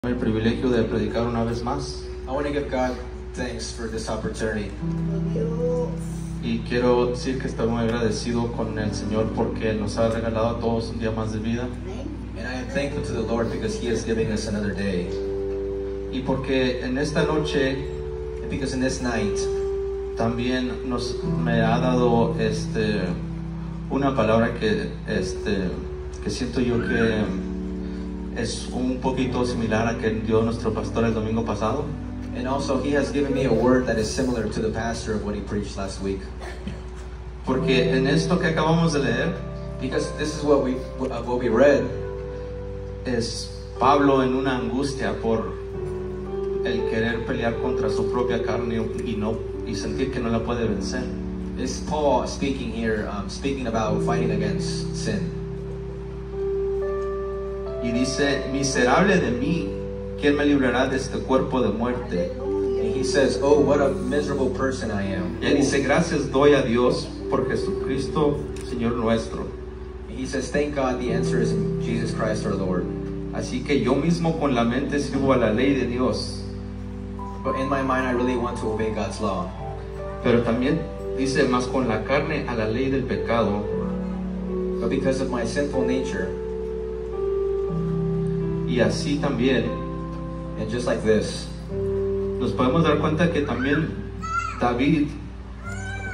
El privilegio de predicar una vez más. I want to give God thanks for this opportunity. Y quiero decir que estoy muy agradecido con el Señor porque nos ha regalado a todos un día más de vida. And I am thankful to the Lord because He is giving us another day. Y porque en esta noche, And because in this night, también me ha dado una palabra que siento yo que es un poquito similar a que dio nuestro pastor el domingo pasado. and also He has given me a word that is similar to the pastor of what he preached last week. Porque en esto que acabamos de leer, Because this is what we read. es Pablo en una angustia por el querer pelear contra su propia carne y sentir que no la puede vencer. This is Paul speaking here, speaking about fighting against sin. Y dice: miserable de mí, ¿quién me librará de este cuerpo de muerte? And he says, "Oh, what a miserable person I am." Y él dice: gracias doy a Dios por Jesucristo, Señor nuestro. And he says, "Thank God, the answer is in Jesus Christ our Lord." Así que yo mismo con la mente sirvo a la ley de Dios. But in my mind, I really want to obey God's law. Pero también dice: más con la carne a la ley del pecado. But because of my sinful nature, Y así también and just like this, nos podemos dar cuenta que también David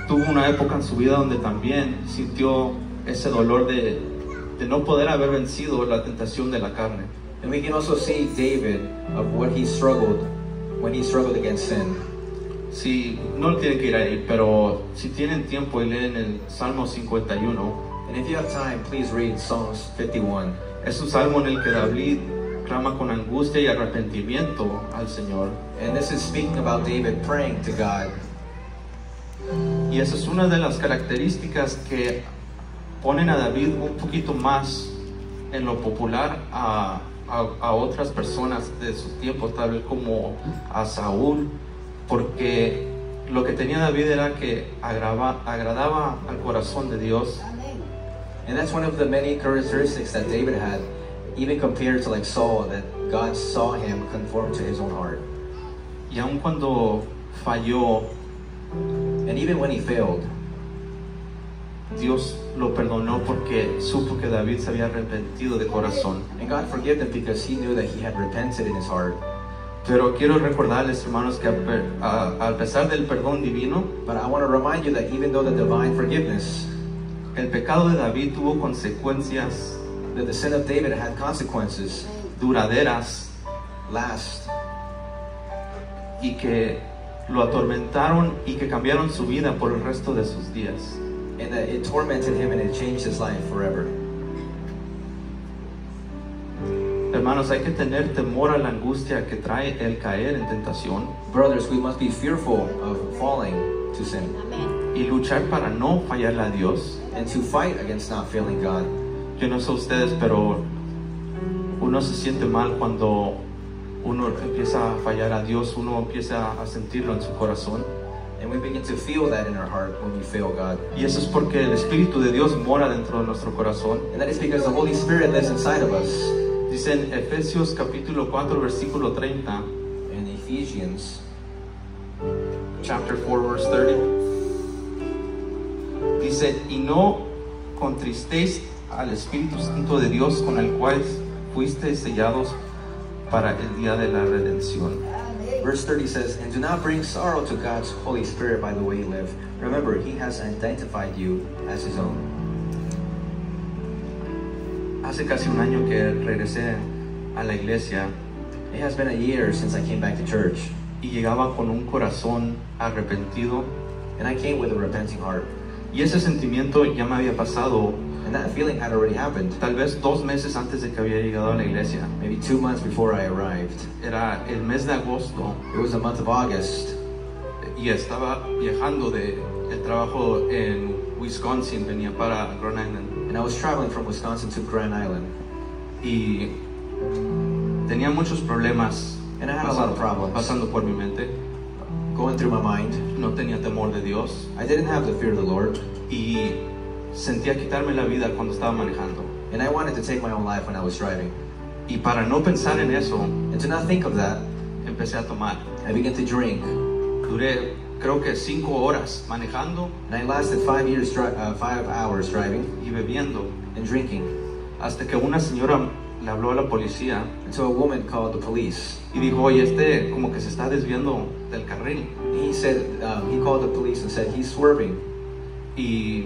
tuvo una época en su vida donde también sintió ese dolor de no poder haber vencido la tentación de la carne. and we can also see David of what he struggled when he struggled against sin. Si no tienen que ir ahí, pero si tienen tiempo y leen el Salmo 51, And if you have time, please read Psalms 51. es un salmo en el que David clama con angustia y arrepentimiento al Señor. And this is speaking about David praying to God. Y esa es una de las características que ponen a David un poquito más en lo popular a otras personas de su tiempo, tal vez como a Saúl, porque lo que tenía David era que agradaba al corazón de Dios. And that's one of the many characteristics that David had, even compared to like Saul, that God saw him conform to his own heart. Y aun cuando falló, And even when he failed, Dios lo perdonó porque supo que David se había arrepentido de corazón. and God forgave him because he knew that he had repented in his heart. Pero quiero recordarles, hermanos, que a pesar del perdón divino, But I want to remind you that even though the divine forgiveness, el pecado de David tuvo consecuencias that the sin of David had consequences, duraderas last, y que lo atormentaron y que cambiaron su vida por el resto de sus días. and that it tormented him and it changed his life forever. Hermanos, hay que tener temor a la angustia que trae el caer en tentación Brothers, we must be fearful of falling to sin y luchar para no fallarle a Dios. and to fight against not failing God. Yo no sé ustedes, pero uno se siente mal cuando uno empieza a fallar a Dios, uno empieza a sentirlo en su corazón. And we begin to feel that in our heart when we fail God. Y eso es porque el Espíritu de Dios mora dentro de nuestro corazón. And that is because the Holy Spirit lives inside of us. Dice en Efesios capítulo 4 versículo 30, In Ephesians chapter 4 verse 30, dice: y no contristéis al Espíritu Santo de Dios, con el cual fuisteis sellados para el día de la redención. Verse 30 says, "And do not bring sorrow to God's Holy Spirit by the way you live. Remember, He has identified you as His own." Hace casi un año que regresé a la iglesia It has been a year since I came back to church, y llegaba con un corazón arrepentido, and I came with a repenting heart. y ese sentimiento ya me había pasado And that feeling had already happened, tal vez 2 meses antes de que había llegado a la iglesia. maybe 2 months before I arrived. Era el mes de agosto It was the month of August, y estaba viajando de el trabajo en Wisconsin, venía para Grand Island and I was traveling from Wisconsin to Grand Island. y tenía muchos problemas And I had a lot of problems pasando por mi mente. going through my mind. No tenía temor de Dios I didn't have the fear of the Lord, y sentía quitarme la vida cuando estaba manejando. and I wanted to take my own life when I was driving. Y para no pensar en eso, And to not think of that, empecé a tomar. I began to drink. Duré, creo que 5 horas manejando And I lasted 5 hours driving y bebiendo, and drinking hasta que una señora le habló a la policía until a woman called the police. y dijo, oye, este como que se está desviando del carril. He said, he called the police and said, he's swerving. Y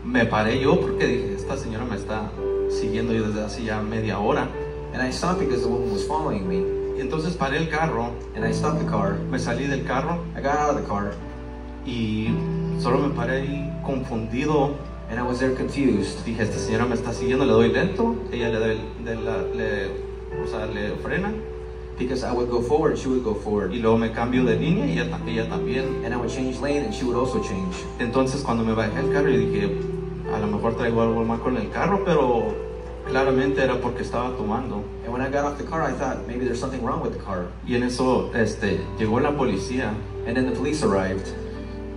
me paré yo porque dije, esta señora me está siguiendo yo desde hace ya media hora. And I stopped because the woman was following me. Y entonces paré el carro, And I stopped the car. me salí del carro I got out of the car y solo me paré ahí confundido. and I was there confused. Dije, esta señora me está siguiendo, le doy lento, ella o sea, le frena Because I would go forward, she would go forward. y luego me cambio de línea y ella también. And I would change lane and she would also change. Entonces cuando me bajé del carro yo dije, a lo mejor traigo algo mal con el carro, pero claramente era porque estaba tomando. And when I got off the car, I thought maybe there's something wrong with the car. Y en eso llegó la policía And then the police arrived.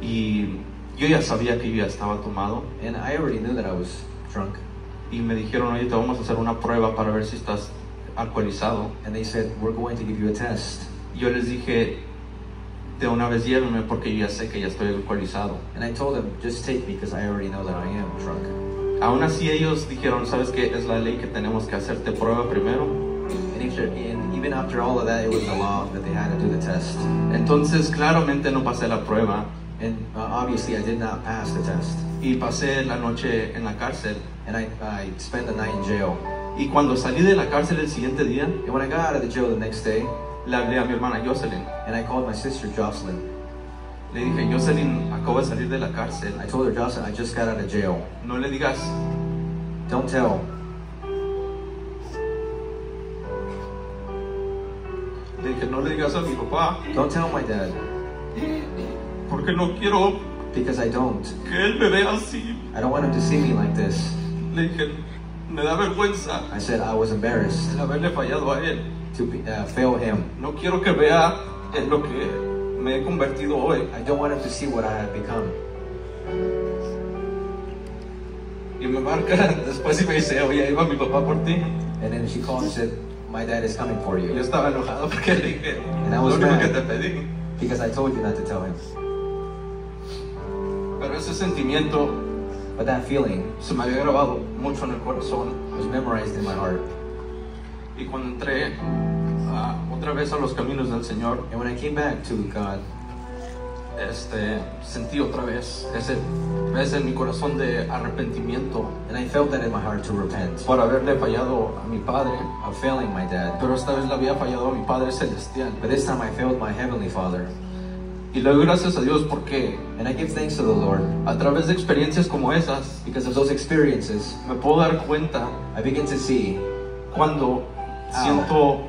y yo ya sabía que yo ya estaba tomado And I already knew that I was drunk. y me dijeron, oye, te vamos a hacer una prueba para ver si estás alcoholizado. And they said, we're going to give you a test. Yo les dije, de una vez llévenme porque yo ya sé que ya estoy alcoholizado. And I told them, just take me because I already know that I am drunk. Aún así ellos dijeron, ¿sabes qué? Es la ley que tenemos que hacerte prueba primero. And even after all of that, it was the law that they had to do the test. Entonces claramente no pasé la prueba And obviously, I did not pass the test. y pasé la noche en la cárcel. And I spent the night in jail. Y cuando salí de la cárcel el siguiente día, And when I got out of the jail the next day, le hablé a mi hermana Jocelyn. and I called my sister Jocelyn. Le dije, Jocelyn, acabo de salir de la cárcel. I told her, Jocelyn, I just got out of jail. No le digas. Don't tell. Le dije, no le digas a mi papá Don't tell my dad. porque no quiero Because I don't. que él me vea así. I don't want him to see me like this. Le dije, me da vergüenza I said I was embarrassed el haberle fallado a él. to fail him. No quiero que vea en lo que me he convertido hoy. I don't want him to see what I have become. Y me marca después y me dice, oye, ahí va mi papá por ti. And then she called and said, my dad is coming for Y yo you. estaba enojado porque le dije, And I lo was único mad. que te pedí. Because I told you not to tell him. Pero ese sentimiento But that feeling se me había grabado mucho en el corazón. was memorized in my heart. Y cuando entré otra vez a los caminos del Señor, And when I came back to God, sentí otra vez ese en mi corazón de arrepentimiento and I felt that in my heart to repent por haberle fallado a mi Padre, of failing my dad. pero esta vez le había fallado a mi Padre Celestial. But this time I failed my Heavenly Father. Y le doy gracias a Dios porque And I give thanks to the Lord a través de experiencias como esas because of those experiences. me puedo dar cuenta I begin to see cuando siento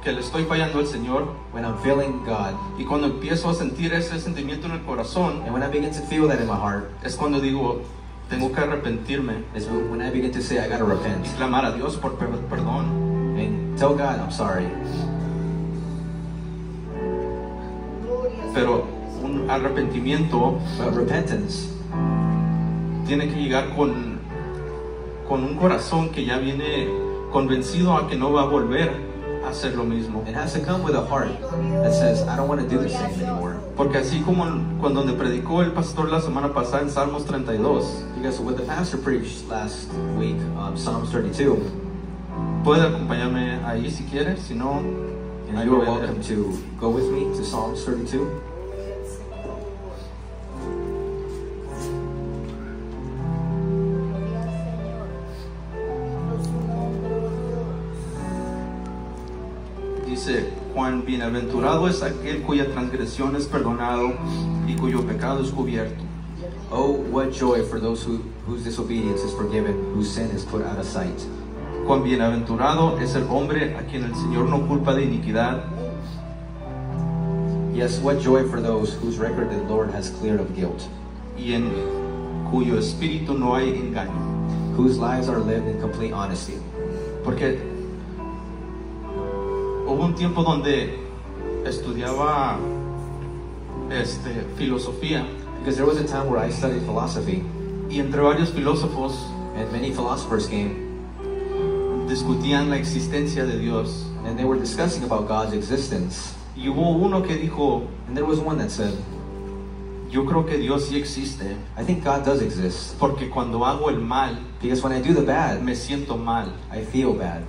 que le estoy fallando al Señor when I'm failing God. y cuando empiezo a sentir ese sentimiento en el corazón And when I begin to feel that in my heart, es cuando digo, tengo que arrepentirme is when I begin to say I gotta y repent clamar a Dios por perdón. and tell God I'm sorry. Pero un arrepentimiento But repentance tiene que llegar con un corazón que ya viene convencido a que no va a volver a hacer lo mismo. it has to come with a heart that says I don't want to do the same anymore. Porque así como cuando donde predicó el pastor la semana pasada en Salmos 32, Because what the pastor preached last week, Psalms 32, puede acompañarme ahí si quieres, si no, and ahí you are voy a leer. welcome to go with me to Psalms 32. Dice, cuán bienaventurado es aquel cuya transgresión es perdonado y cuyo pecado es cubierto. Oh, what joy for those whose disobedience is forgiven, whose sin is put out of sight. Cuán bienaventurado es el hombre a quien el Señor no culpa de iniquidad Yes, what joy for those whose record the Lord has cleared of guilt, y en cuyo espíritu no hay engaño. whose lives are lived in complete honesty. Porque hubo un tiempo donde estudiaba filosofía Because there was a time where I studied philosophy, y entre varios filósofos and many philosophers came. discutían la existencia de Dios. and they were discussing about God's existence. Y hubo uno que dijo, And there was one that said, yo creo que Dios sí existe, I think God does exist, porque cuando hago el mal, because when I do the bad, me siento mal. I feel bad.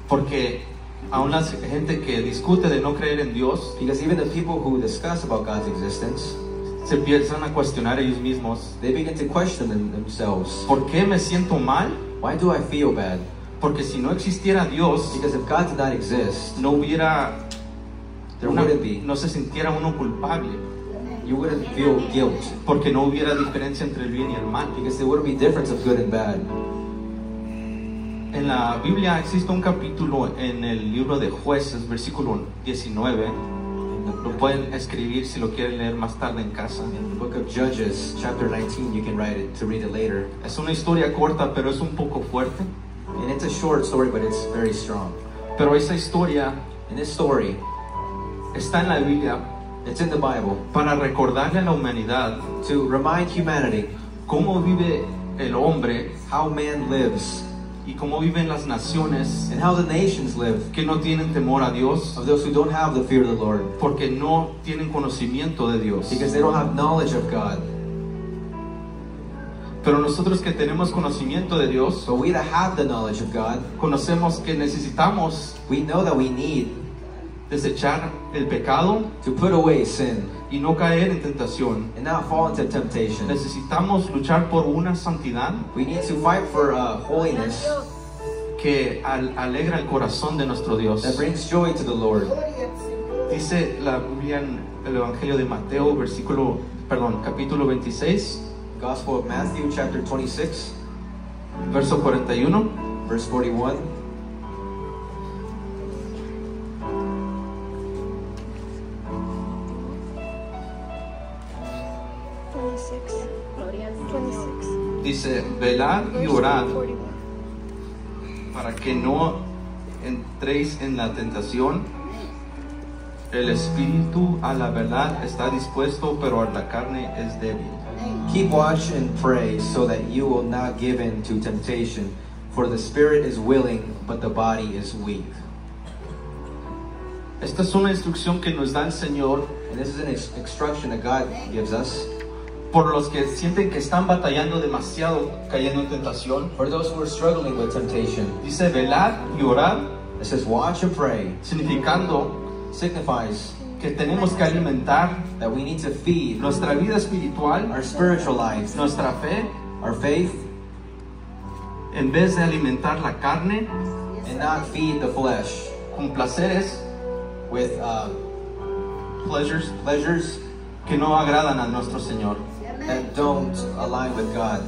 Porque aún la gente que discute de no creer en Dios, Because even the people who discuss about God's existence, se empiezan a cuestionar ellos mismos. they begin to question themselves. ¿Por qué me siento mal? Why do I feel bad? Porque si no existiera Dios, Because if God did not exist, no hubiera, there wouldn't be. no se sintiera uno culpable, You wouldn't feel guilt. porque no hubiera diferencia entre el bien y el mal. Because there wouldn't be difference of good and bad. En la Biblia existe un capítulo en el libro de Jueces, versículo 19. Lo pueden escribir si lo quieren leer más tarde en casa. In the book of Judges, chapter 19, you can read it later. Es una historia corta, pero es un poco fuerte. And it's a short story, but it's very strong. Pero esa historia And this story, está en la Biblia it's in the Bible para recordarle a la humanidad to remind humanity cómo vive el hombre how man lives y cómo viven las naciones and how the nations live, que no tienen temor a Dios, of those who don't have the fear of the Lord, porque no tienen conocimiento de Dios. because they don't have knowledge of God. Pero nosotros que tenemos conocimiento de Dios, But we that have the knowledge of God, conocemos que necesitamos we know that we need desechar el pecado to put away sin y no caer en tentación. and not fall into temptation. Necesitamos luchar por una santidad We need to fight for holiness que alegra el corazón de nuestro Dios. that brings joy to the Lord. Dice la Biblia en el Evangelio de Mateo, capítulo 26, Gospel of Matthew, chapter 26, verso 41. verse 41. Dice, velad y orad para que no entréis en la tentación. El espíritu a la verdad está dispuesto, pero la carne es débil. Keep watch and pray so that you will not give in to temptation. For the spirit is willing, but the body is weak. Esta es una instrucción que nos da el Señor And this is an instruction that God gives us. por los que sienten que están batallando demasiado cayendo en tentación. For those who are struggling with temptation, Dice, velad y orad, it says watch and pray, significando signifies que tenemos que alimentar that we need to feed nuestra vida espiritual, our spiritual lives, nuestra fe, our faith, en vez de alimentar la carne and not feed the flesh con placeres, with pleasures que no agradan a nuestro Señor. that don't align with God.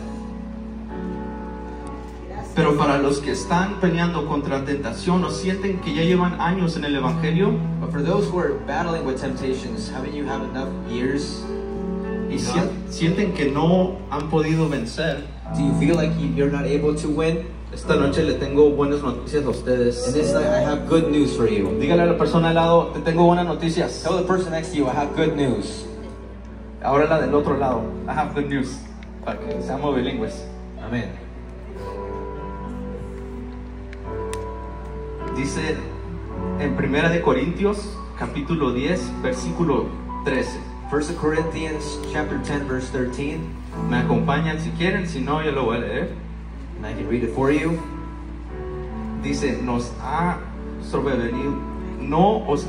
Pero para los que están peleando contra tentación o sienten que ya llevan años en el Evangelio But for those who are battling with temptations, haven't you had enough years? y sienten que no han podido vencer, Do you feel like you're not able to win? esta noche le tengo buenas noticias a ustedes. And this night I have good news for you. Dígale a la persona al lado, te tengo buenas noticias. Tell the person next to you, I have good news. Ahora la del otro lado, I have good news, para que seamos bilingües. Amen. Dice en 1 de Corintios, capítulo 10, versículo 13. 1 Corinthians chapter 10, verse 13. Me acompañan si quieren, si no, yo lo voy a leer. And I can read it for you. Dice, no os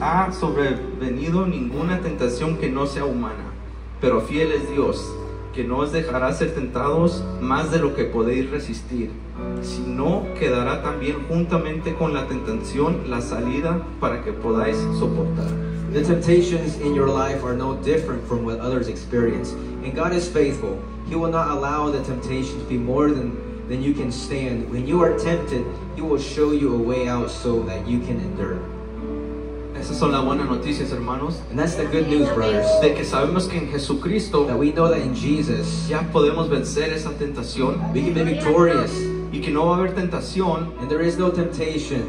ha sobrevenido ninguna tentación que no sea humana, pero fiel es Dios, que no os dejará ser tentados más de lo que podéis resistir, sino que dará también juntamente con la tentación la salida para que podáis soportar. The temptations in your life are no different from what others experience. And God is faithful. He will not allow the temptation to be more than you can stand. When you are tempted, He will show you a way out so that you can endure. Esas son las buenas noticias, hermanos, And that's the good news, brothers. de que sabemos que en Jesucristo That we know that in Jesus, ya podemos vencer esa tentación we can be victorious. y que no va a haber tentación And there is no temptation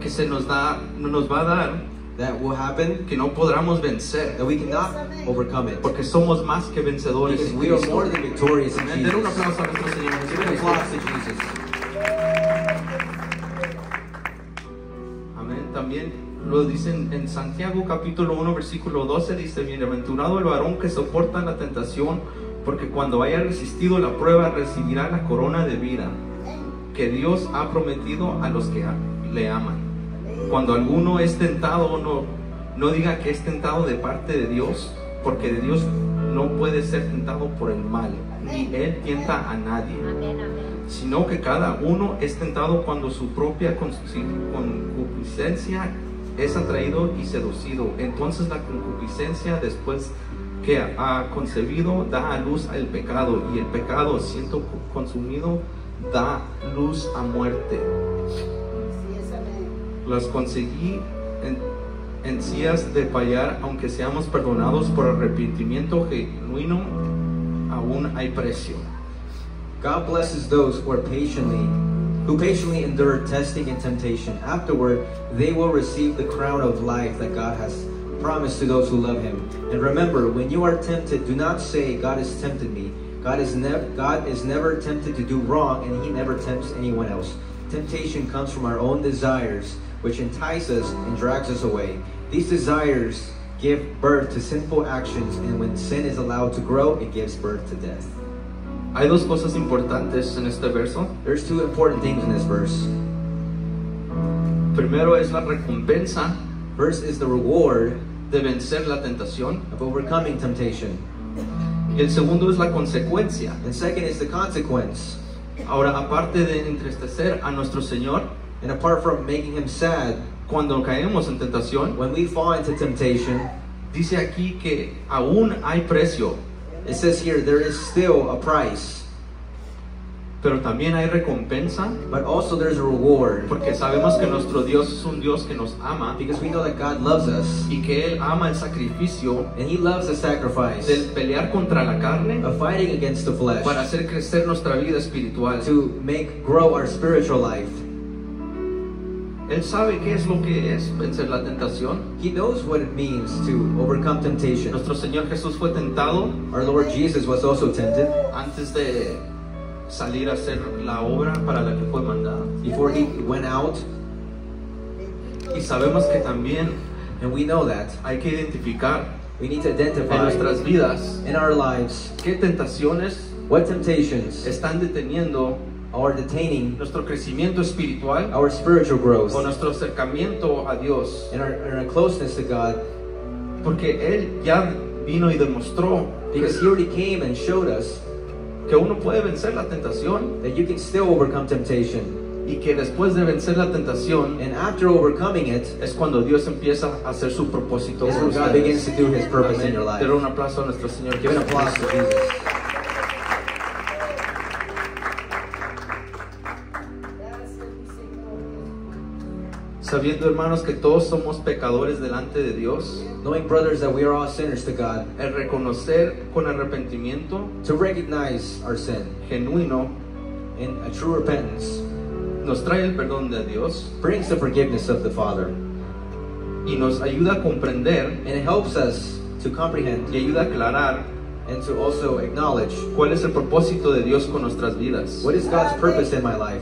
que no nos va a dar, that will happen que no podamos vencer, that we cannot overcome it. porque somos más que vencedores Because en we are Cristo. more than victorious in Amén. Den un Jesus. aplauso a nuestro Señor Give an Jesucristo. applause to Jesus. también lo dicen en Santiago capítulo 1 versículo 12, dice: bienaventurado el varón que soporta la tentación, porque cuando haya resistido la prueba recibirá la corona de vida que Dios ha prometido a los que le aman. Cuando alguno es tentado, no diga que es tentado de parte de Dios, porque de Dios no puede ser tentado por el mal, ni Él tienta a nadie, sino que cada uno es tentado cuando su propia concupiscencia es atraído y seducido. Entonces la concupiscencia, después que ha concebido, da a luz al pecado, y el pecado, siendo consumido, da luz a muerte. Las conseguí encías de pallar, aunque seamos perdonados por arrepentimiento genuino, aún hay precio. God blesses those who patiently endure testing and temptation. Afterward, they will receive the crown of life that God has promised to those who love Him. And remember, when you are tempted, do not say, God has tempted me. God is never tempted to do wrong, and He never tempts anyone else. Temptation comes from our own desires, which entice us and drags us away. These desires give birth to sinful actions, and when sin is allowed to grow, it gives birth to death. Hay dos cosas importantes en este verso. There's two important things in this verse. Primero es la recompensa First is the reward de vencer la tentación, of overcoming temptation. y el segundo es la consecuencia. And second is the consequence. Ahora, aparte de entristecer a nuestro Señor, And apart from making Him sad, cuando caemos en tentación, when we fall into temptation, dice aquí que aún hay precio, it says here there is still a price, pero también hay recompensa, but also there's a reward. porque sabemos que nuestro Dios es un Dios que nos ama, Because we know that God loves us, y que Él ama el sacrificio and He loves the sacrifice del pelear contra la carne of fighting against the flesh para hacer crecer nuestra vida espiritual. to make grow our spiritual life. Él sabe qué es lo que es vencer la tentación. He knows what it means to overcome temptation. Nuestro Señor Jesús fue tentado Our Lord Jesus was also tempted antes de salir a hacer la obra para la que fue mandado. before He went out, Y sabemos que también and we know that hay que identificar we need to en identify nuestras vidas in our lives qué tentaciones what temptations están deteniendo are detaining nuestro crecimiento espiritual our spiritual growth o nuestro acercamiento a Dios. and our closeness to God, Porque Él ya vino y demostró because He already came and showed us que uno puede vencer la tentación, that you can still overcome temptation. y que después de vencer la tentación And after overcoming it, es cuando Dios empieza a hacer su propósito is con when God begins ustedes. to do His purpose in Amén. your life. Dar un aplauso a nuestro Señor Give an applause to Jesucristo. Jesus. Sabiendo, hermanos, que todos somos pecadores delante de Dios, Knowing, brothers, that we are all sinners to God, el reconocer con arrepentimiento to recognize our sin genuino in a true repentance nos trae el perdón de Dios brings the forgiveness of the Father, y nos ayuda a comprender and it helps us to comprehend y ayuda a aclarar and to also acknowledge cuál es el propósito de Dios con nuestras vidas. what is God's purpose in my life.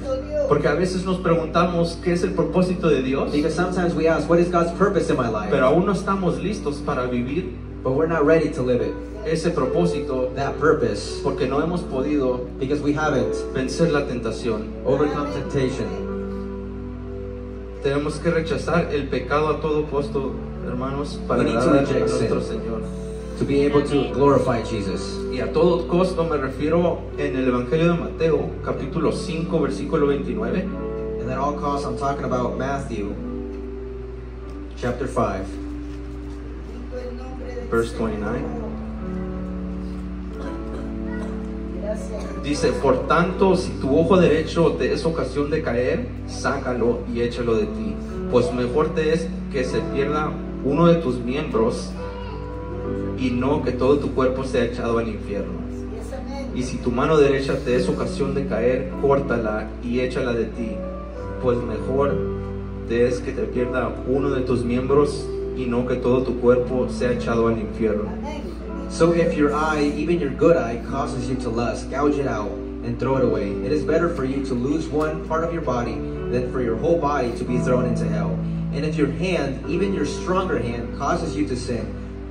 Porque a veces nos preguntamos qué es el propósito de Dios, Because sometimes we ask, what is God's purpose in my life? pero aún no estamos listos para vivir But we're not ready to live it, ese propósito that purpose, porque no hemos podido because we haven't vencer la tentación. overcome temptation. Tenemos que rechazar el pecado a todo costo, hermanos, para We need to agradar a reject nuestro sin. Señor. To be able to glorify Jesus. Y a todo costo me refiero en el Evangelio de Mateo, capítulo 5, versículo 29. And at all costs, I'm talking about Matthew chapter 5. Verse 29. Dice: por tanto, si tu ojo derecho te es ocasión de caer, sácalo y échalo de ti, pues mejor te es que se pierda uno de tus miembros y no que todo tu cuerpo sea echado al infierno. Y si tu mano derecha te es ocasión de caer, córtala y échala de ti, pues mejor te es que te pierda uno de tus miembros y no que todo tu cuerpo sea echado al infierno. So if your eye, even your good eye, causes you to lust, gouge it out and throw it away. It is better for you to lose one part of your body than for your whole body to be thrown into hell. And if your hand, even your stronger hand, causes you to sin,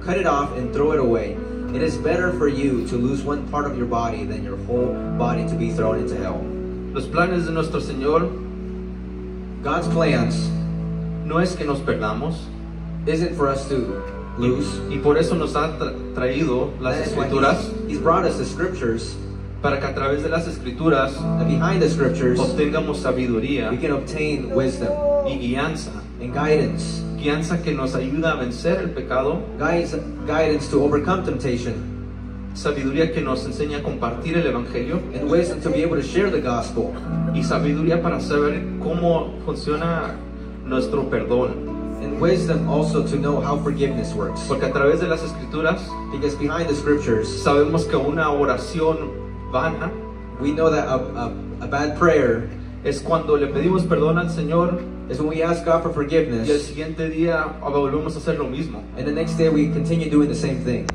cut it off and throw it away. It is better for you to lose one part of your body than your whole body to be thrown into hell. Los planes de nuestro Señor God's plans no es que nos perdamos, isn't for us to lose. y por eso nos ha traído las That is why Escrituras, he's brought us the scriptures, para que a través de las Escrituras and behind the scriptures obtengamos sabiduría we can obtain wisdom y guianza. and guidance. Guianza que nos ayuda a vencer el pecado, Guidance to overcome temptation, sabiduría que nos enseña a compartir el Evangelio, and wisdom to be able to share the gospel, y sabiduría para saber cómo funciona nuestro perdón. and wisdom also to know how forgiveness works. Porque a través de las Escrituras Because behind the scriptures, sabemos que una oración vana we know that a bad prayer es cuando le pedimos perdón al Señor is when we ask God for y el forgiveness, siguiente día volvemos a hacer lo mismo. and the next day we continue doing the same thing.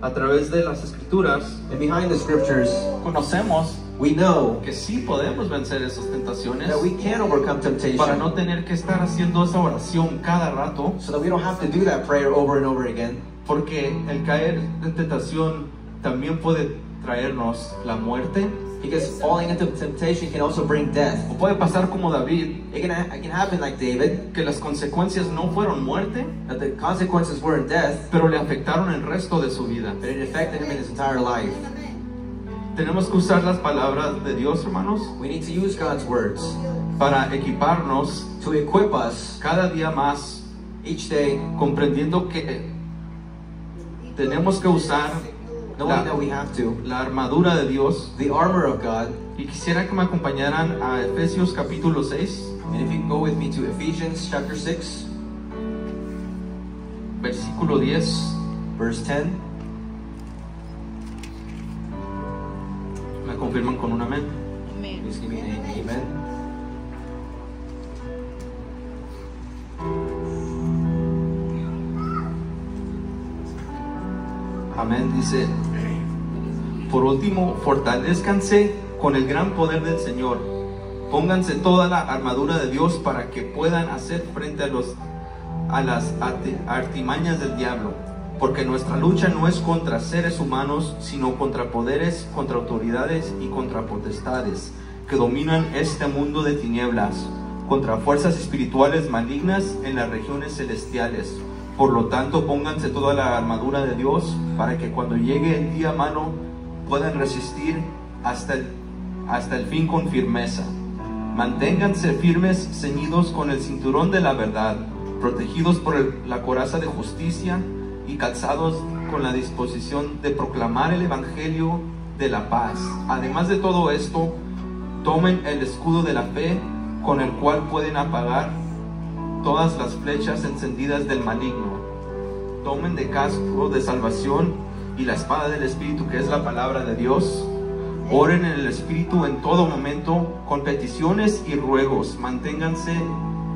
A través de las Escrituras And behind the scriptures, conocemos we know que sí podemos vencer esas tentaciones that we can overcome temptation, para no tener que estar haciendo esa oración cada rato, so that we don't have to do that prayer over and over again. porque el caer en tentación también puede traernos la muerte, Because falling into temptation can also bring death. o puede pasar como David, It can happen like David, que las consecuencias no fueron muerte, that the consequences weren't death, pero le afectaron el resto de su vida. but it affected him in his entire life. Tenemos que usar las palabras de Dios, hermanos, We need to use God's words para equiparnos to equip us cada día más, each day, comprendiendo que tenemos que usar knowing that we have to. la armadura de Dios. The armor of God. Y quisiera que me acompañaran a Efesios capítulo 6, And if you can go with me to Ephesians chapter 6, versículo 10. verse 10. Me confirman con un amén. Please give me an amen. Amén, dice. Por último, fortalezcanse con el gran poder del Señor. Pónganse toda la armadura de Dios para que puedan hacer frente a las artimañas del diablo. Porque nuestra lucha no es contra seres humanos, sino contra poderes, contra autoridades y contra potestades que dominan este mundo de tinieblas, contra fuerzas espirituales malignas en las regiones celestiales. Por lo tanto, pónganse toda la armadura de Dios para que cuando llegue el día malo puedan resistir hasta el fin con firmeza. Manténganse firmes, ceñidos con el cinturón de la verdad, protegidos por la coraza de justicia y calzados con la disposición de proclamar el evangelio de la paz. Además de todo esto, tomen el escudo de la fe con el cual pueden apagar todas las flechas encendidas del maligno. Tomen de casco de salvación y la espada del Espíritu, que es la palabra de Dios. Oren en el Espíritu en todo momento con peticiones y ruegos. Manténganse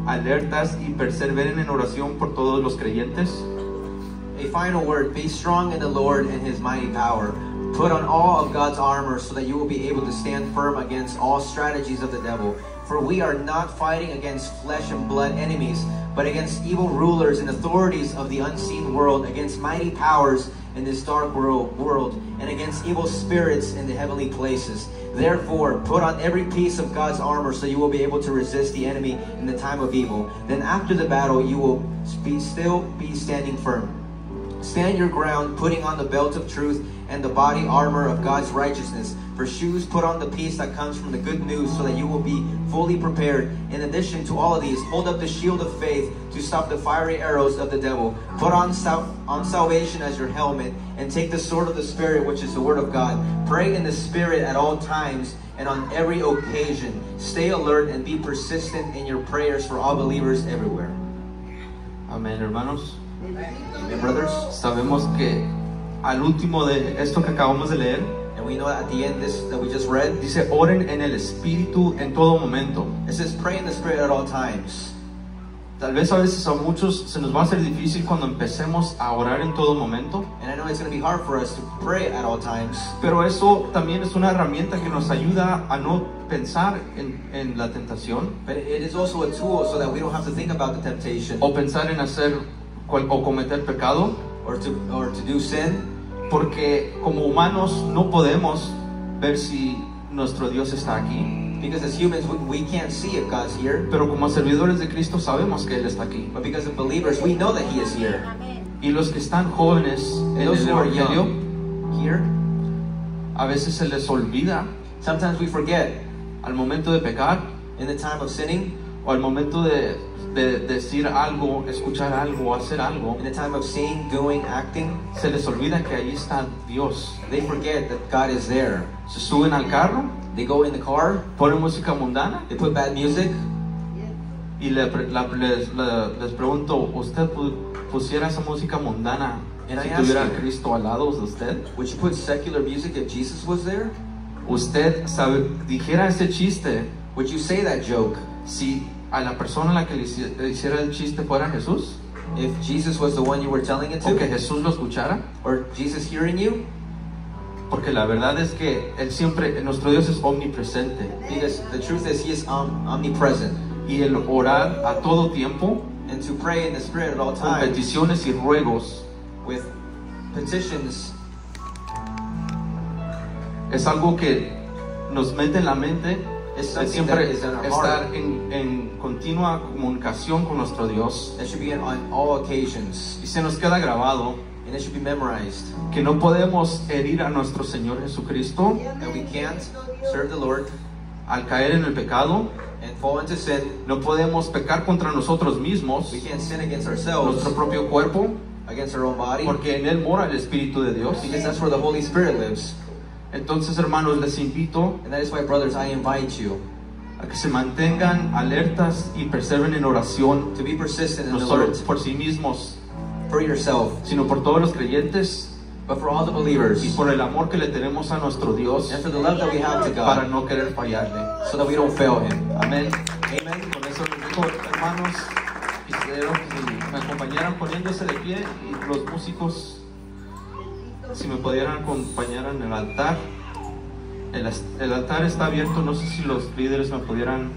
alertas y perseveren en oración por todos los creyentes. A final word, be strong in the Lord and his mighty power. Put on all of God's armor so that you will be able to stand firm against all strategies of the devil. For we are not fighting against flesh and blood enemies, but against evil rulers and authorities of the unseen world, against mighty powers in this dark world, and against evil spirits in the heavenly places. Therefore, put on every piece of God's armor so you will be able to resist the enemy in the time of evil. Then after the battle, you will still be standing firm. Stand your ground, putting on the belt of truth and the body armor of God's righteousness. For shoes, put on the peace that comes from the good news so that you will be fully prepared. In addition to all of these, hold up the shield of faith to stop the fiery arrows of the devil. Put on salvation as your helmet and take the sword of the Spirit, which is the word of God. Pray in the Spirit at all times and on every occasion. Stay alert and be persistent in your prayers for all believers everywhere. Amén, hermanos. Amen, brothers. Sabemos que al último de esto que acabamos de leer, And we know that at the end, this that we just read, dice, oren en el Espíritu en todo momento. it says pray in the Spirit at all times. Tal vez a veces a muchos se nos va a hacer difícil cuando empecemos a orar en todo momento, And I know it's going to be hard for us to pray at all times. pero eso también es una herramienta que nos ayuda a no pensar en la tentación But it is also a tool so that we don't have to think about the temptation o pensar en hacer o cometer pecado, or to do sin. porque como humanos no podemos ver si nuestro Dios está aquí, Because as humans, we can't see if God's here. pero como servidores de Cristo sabemos que Él está aquí. But because of believers, we know that He is here. Y los que están jóvenes en Those el who are Evangelio, young here, a veces se les olvida sometimes we forget al momento de pecar in the time of sinning, o al momento de decir algo, escuchar algo, hacer algo, in the time of seeing, doing, acting. se les olvida que ahí está Dios. They forget that God is there. Se suben al carro, They go in the car, ponen música mundana they put bad music, y les pregunto, ¿usted pusiera esa música mundana And I si ask tuviera a you, Cristo al lado de usted? would you put secular music if Jesus was there? ¿Usted dijera ese chiste Would you say that joke si a la persona a la que le hiciera el chiste fuera Jesús? if Jesus was the one you were telling it ¿O que to? Jesús lo escuchara? Or Jesus hearing you? Porque la verdad es que nuestro Dios es omnipresente, Because the truth is He is omnipresent. y el orar a todo tiempo And to pray in the Spirit at all con times peticiones y ruegos with petitions es algo que nos mete en la mente. is Es something siempre that is in our estar heart. en continua comunicación con nuestro Dios, That should be on all occasions. y se nos queda grabado And it should be memorized. que no podemos herir a nuestro Señor Jesucristo That we can't serve the Lord al caer en el pecado. and fall into sin. No podemos pecar contra nosotros mismos, We can't sin against ourselves, nuestro propio cuerpo, against our own body, porque en él mora el Espíritu de Dios. because that's where the Holy Spirit lives. Entonces, hermanos, les invito And that is why, brothers, I invite you a que se mantengan alertas y perseveren en oración, to be persistent in no the solo Lord por sí mismos, for yourself, sino por todos los creyentes but for all the believers, y por el amor que le tenemos a nuestro Dios and for the love that we have to para God, no querer fallarle. so that we don't fail Him. Amén. Amen. Con eso les digo, hermanos, quisiera que me acompañaran poniéndose de pie, y los músicos, si me pudieran acompañar en el altar. El altar está abierto, no sé si los líderes me pudieran